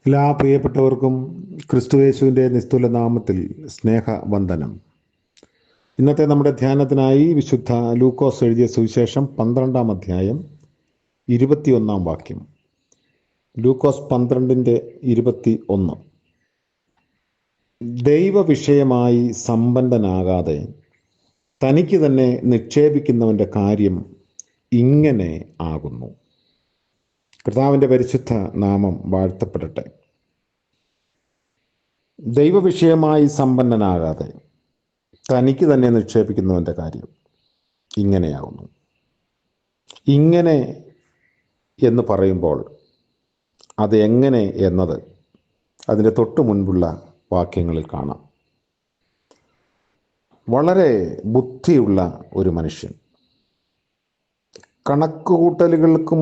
എല്ലാ പ്രിയപ്പെട്ടവർക്കും ക്രിസ്തുയേശുവിൻ്റെ നിസ്തുല നാമത്തിൽ സ്നേഹവന്ദനം. ഇന്നത്തെ നമ്മുടെ ധ്യാനത്തിനായി വിശുദ്ധ ലൂക്കോസ് എഴുതിയ സുവിശേഷം 12-ാം അധ്യായം 21-ാം വാക്യം. ലൂക്കോസ് 12:21. ദൈവവിഷയമായി സമ്പന്നനാകാതെ തനിക്ക് തന്നെ നിക്ഷേപിക്കുന്നവൻ്റെ കാര്യം ഇങ്ങനെ ആകുന്നു. കർത്താവിൻ്റെ പരിശുദ്ധ നാമം വാഴ്ത്തപ്പെടട്ടെ. ദൈവവിഷയമായി സമ്പന്നനാകാതെ തനിക്ക് തന്നെ നിക്ഷേപിക്കുന്നവൻ്റെ കാര്യം ഇങ്ങനെയാകുന്നു. ഇങ്ങനെ എന്ന് പറയുമ്പോൾ അത് എങ്ങനെ എന്നത് അതിൻ്റെ തൊട്ട് മുൻപുള്ള വാക്യങ്ങളിൽ കാണാം. വളരെ ബുദ്ധിയുള്ള ഒരു മനുഷ്യൻ, കണക്കുകൂട്ടലുകൾക്കും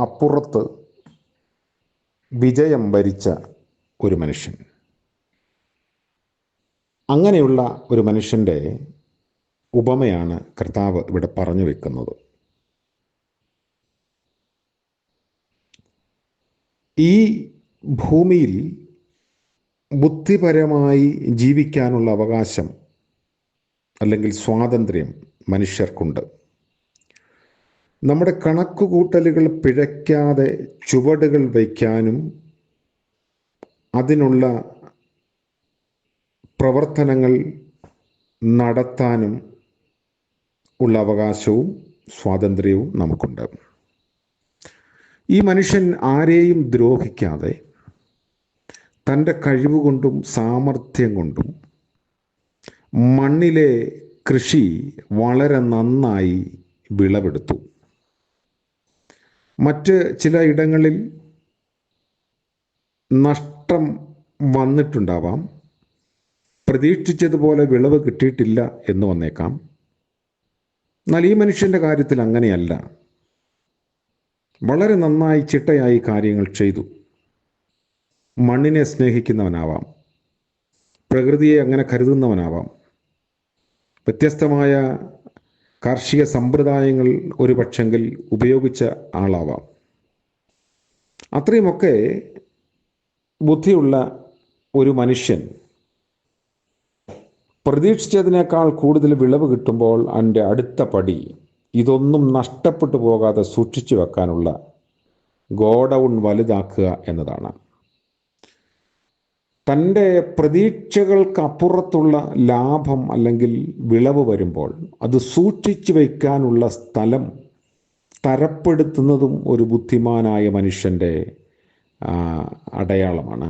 അപ്പുറത്ത് വിജയം വരിച്ച ഒരു മനുഷ്യൻ. അങ്ങനെയുള്ള ഒരു മനുഷ്യൻ്റെ ഉപമയാണ് കർത്താവ് ഇവിടെ പറഞ്ഞു വെക്കുന്നത്. ഈ ഭൂമിയിൽ ബുദ്ധിപരമായി ജീവിക്കാനുള്ള അവകാശം അല്ലെങ്കിൽ സ്വാതന്ത്ര്യം മനുഷ്യർക്കുണ്ട്. നമ്മുടെ കണക്കുകൂട്ടലുകൾ പിഴയ്ക്കാതെ ചുവടുകൾ വയ്ക്കാനും അതിനുള്ള പ്രവർത്തനങ്ങൾ നടത്താനും ഉള്ള അവകാശവും സ്വാതന്ത്ര്യവും നമുക്കുണ്ട്. ഈ മനുഷ്യൻ ആരെയും ദ്രോഹിക്കാതെ തൻ്റെ കഴിവുകൊണ്ടും സാമർഥ്യം കൊണ്ടും മണ്ണിലെ കൃഷി വളരെ നന്നായി വിളവെടുത്തു. മറ്റ് ചില ഇടങ്ങളിൽ നഷ്ടം വന്നിട്ടുണ്ടാവാം, പ്രതീക്ഷിച്ചതുപോലെ വിളവ് കിട്ടിയിട്ടില്ല എന്ന് വന്നേക്കാം. എന്നാൽ ഈ മനുഷ്യൻ്റെ കാര്യത്തിൽ അങ്ങനെയല്ല. വളരെ നന്നായി ചിട്ടയായി കാര്യങ്ങൾ ചെയ്തു. മണ്ണിനെ സ്നേഹിക്കുന്നവനാവാം, പ്രകൃതിയെ അങ്ങനെ കരുതുന്നവനാവാം, വ്യത്യസ്തമായ കാർഷിക സമ്പ്രദായങ്ങൾ ഒരു പക്ഷെങ്കിൽ ഉപയോഗിച്ച ആളാവാം. അത്രയുമൊക്കെ ബുദ്ധിയുള്ള ഒരു മനുഷ്യൻ പ്രതീക്ഷിച്ചതിനേക്കാൾ കൂടുതൽ വിളവ് കിട്ടുമ്പോൾ അതിൻ്റെ അടുത്ത പടി ഇതൊന്നും നഷ്ടപ്പെട്ടു പോകാതെ സൂക്ഷിച്ചു വെക്കാനുള്ള ഗോഡൗൺ വലുതാക്കുക എന്നതാണ്. തൻ്റെ പ്രതീക്ഷകൾക്ക് അപ്പുറത്തുള്ള ലാഭം അല്ലെങ്കിൽ വിളവ് വരുമ്പോൾ അത് സൂക്ഷിച്ചു വയ്ക്കാനുള്ള സ്ഥലം തരപ്പെടുത്തുന്നതും ഒരു ബുദ്ധിമാനായ മനുഷ്യൻ്റെ അടയാളമാണ്.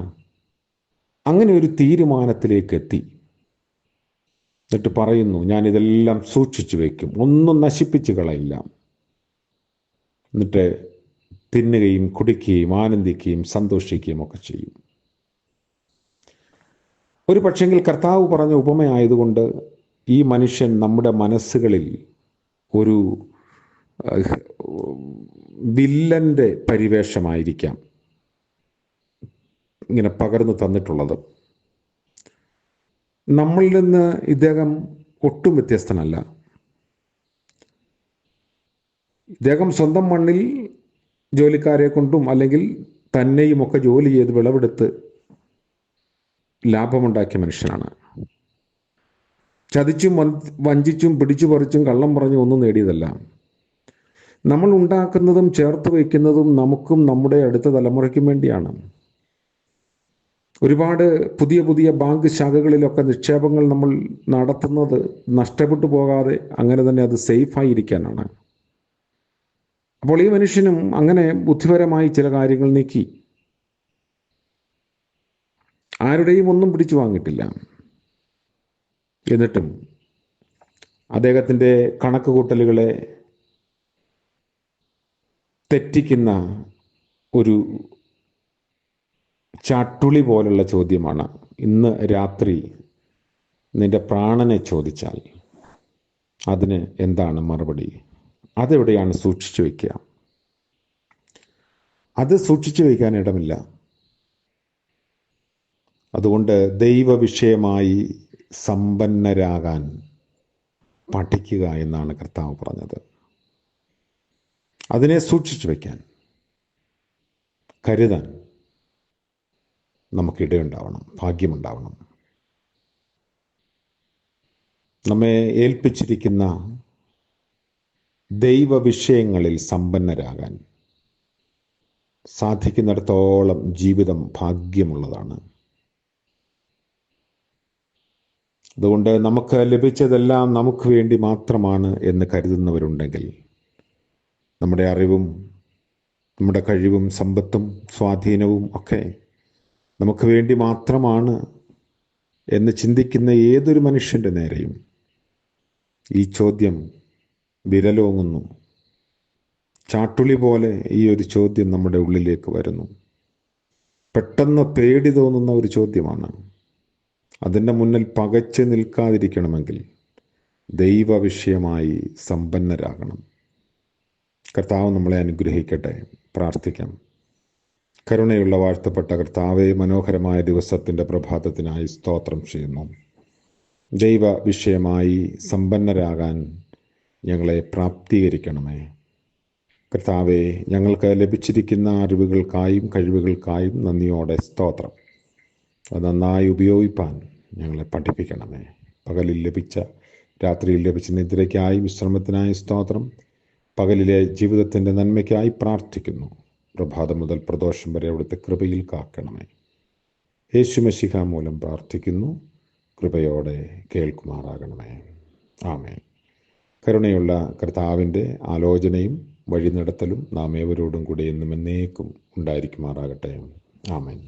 അങ്ങനെ ഒരു തീരുമാനത്തിലേക്ക് എത്തി. എന്നിട്ട് പറയുന്നു, ഞാനിതെല്ലാം സൂക്ഷിച്ചു വയ്ക്കും, ഒന്നും നശിപ്പിച്ച് കളയില്ല. എന്നിട്ട് തിന്നുകയും കുടിക്കുകയും ആനന്ദിക്കുകയും സന്തോഷിക്കുകയും ഒക്കെ ചെയ്യും. ഒരു പക്ഷെങ്കിൽ കർത്താവ് പറഞ്ഞ ഉപമയായതുകൊണ്ട് ഈ മനുഷ്യൻ നമ്മുടെ മനസ്സുകളിൽ ഒരു വില്ലൻ്റെ പരിവേഷമായിരിക്കാം ഇങ്ങനെ പകർന്നു തന്നിട്ടുള്ളത്. നമ്മളിൽ നിന്ന് ഇദ്ദേഹം ഒട്ടും വ്യത്യസ്തനല്ല. ഇദ്ദേഹം സ്വന്തം മണ്ണിൽ ജോലിക്കാരെ കൊണ്ടും അല്ലെങ്കിൽ തന്നെയും ഒക്കെ ജോലി ചെയ്ത് വിളവെടുത്ത് ലാഭമുണ്ടാക്കിയ മനുഷ്യനാണ്. ചതിച്ചും വഞ്ചിച്ചും പിടിച്ചു പറിച്ചും കള്ളം പറഞ്ഞും ഒന്നും നേടിയതല്ല. നമ്മൾ ഉണ്ടാക്കുന്നതും ചേർത്ത് വയ്ക്കുന്നതും നമുക്കും നമ്മുടെ അടുത്ത തലമുറയ്ക്കും വേണ്ടിയാണ്. ഒരുപാട് പുതിയ പുതിയ ബാങ്ക് ശാഖകളിലൊക്കെ നിക്ഷേപങ്ങൾ നമ്മൾ നടത്തുന്നത് നഷ്ടപ്പെട്ടു പോകാതെ അങ്ങനെ തന്നെ അത് സേഫായിരിക്കാനാണ്. അപ്പോൾ ഈ മനുഷ്യനും അങ്ങനെ ബുദ്ധിപരമായി ചില കാര്യങ്ങൾ നീക്കി. ആരുടെയും ഒന്നും പിടിച്ചു വാങ്ങിയിട്ടില്ല. എന്നിട്ടും അദ്ദേഹത്തിൻ്റെ കണക്ക് കൂട്ടലുകളെ തെറ്റിക്കുന്ന ഒരു ചാട്ടുളി പോലുള്ള ചോദ്യമാണ്, ഇന്ന് രാത്രി നിന്റെ പ്രാണനെ ചോദിച്ചാൽ അതിന് എന്താണ് മറുപടി? അതെവിടെയാണ് സൂക്ഷിച്ചു വയ്ക്കുക? അത് സൂക്ഷിച്ചു വയ്ക്കാൻ ഇടമില്ല. അതുകൊണ്ട് ദൈവവിഷയമായി സമ്പന്നരാകാൻ പഠിക്കുക എന്നാണ് കർത്താവ് പറഞ്ഞത്. അതിനെ സൂക്ഷിച്ചു വയ്ക്കാൻ, കരുതാൻ. നമുക്കിടയുണ്ടാവണം, ഭാഗ്യമുണ്ടാവണം. നമ്മെ ഏൽപ്പിച്ചിരിക്കുന്ന ദൈവവിഷയങ്ങളിൽ സമ്പന്നരാകാൻ സാധിക്കുന്നിടത്തോളം ജീവിതം ഭാഗ്യമുള്ളതാണ്. അതുകൊണ്ട് നമുക്ക് ലഭിച്ചതെല്ലാം നമുക്ക് വേണ്ടി മാത്രമാണ് എന്ന് കരുതുന്നവരുണ്ടെങ്കിൽ, നമ്മുടെ അറിവും നമ്മുടെ കഴിവും സമ്പത്തും സ്വാധീനവും ഒക്കെ നമുക്ക് വേണ്ടി മാത്രമാണ് എന്ന് ചിന്തിക്കുന്ന ഏതൊരു മനുഷ്യൻ്റെ നേരെയും ഈ ചോദ്യം വിരലോങ്ങുന്നു. ചാട്ടുളി പോലെ ഈ ഒരു ചോദ്യം നമ്മുടെ ഉള്ളിലേക്ക് വരുന്നു. പെട്ടെന്ന് പേടി തോന്നുന്ന ഒരു ചോദ്യമാണ്. അതിൻ്റെ മുന്നിൽ പകച്ച് നിൽക്കാതിരിക്കണമെങ്കിൽ ദൈവവിഷയമായി സമ്പന്നരാകണം. കർത്താവ് നമ്മളെ അനുഗ്രഹിക്കട്ടെ. പ്രാർത്ഥിക്കാം. കരുണയുള്ള വാഴ്ത്തപ്പെട്ട കർത്താവെ, മനോഹരമായ ദിവസത്തിൻ്റെ പ്രഭാതത്തിനായി സ്തോത്രം ചെയ്യുന്നു. ദൈവ വിഷയമായി സമ്പന്നരാകാൻ ഞങ്ങളെ പ്രാപ്തീകരിക്കണമേ. കർത്താവെ, ഞങ്ങൾക്ക് ലഭിച്ചിരിക്കുന്ന അറിവുകൾക്കായും കഴിവുകൾക്കായും നന്ദിയോടെ സ്തോത്രം. അത് നന്നായി ഉപയോഗിപ്പാൻ ഞങ്ങളെ പഠിപ്പിക്കണമേ. രാത്രിയിൽ ലഭിച്ച നിദ്രയ്ക്കായി വിശ്രമത്തിനായി സ്തോത്രം. പകലിലെ ജീവിതത്തിൻ്റെ നന്മയ്ക്കായി പ്രാർത്ഥിക്കുന്നു. പ്രഭാതം മുതൽ പ്രദോഷം വരെ അവിടുത്തെ കൃപയിൽ കാക്കണമേ. യേശു മശിഹ മൂലം പ്രാർത്ഥിക്കുന്നു. കൃപയോടെ കേൾക്കുമാറാകണമേ. ആമേൻ. കരുണയുള്ള കർത്താവിൻ്റെ ആലോചനയും വഴി നടത്തലും നാം ഏവരോടും കൂടെ എന്നും എന്നേക്കും ഉണ്ടായിരിക്കുമാറാകട്ടെ. ആമേൻ.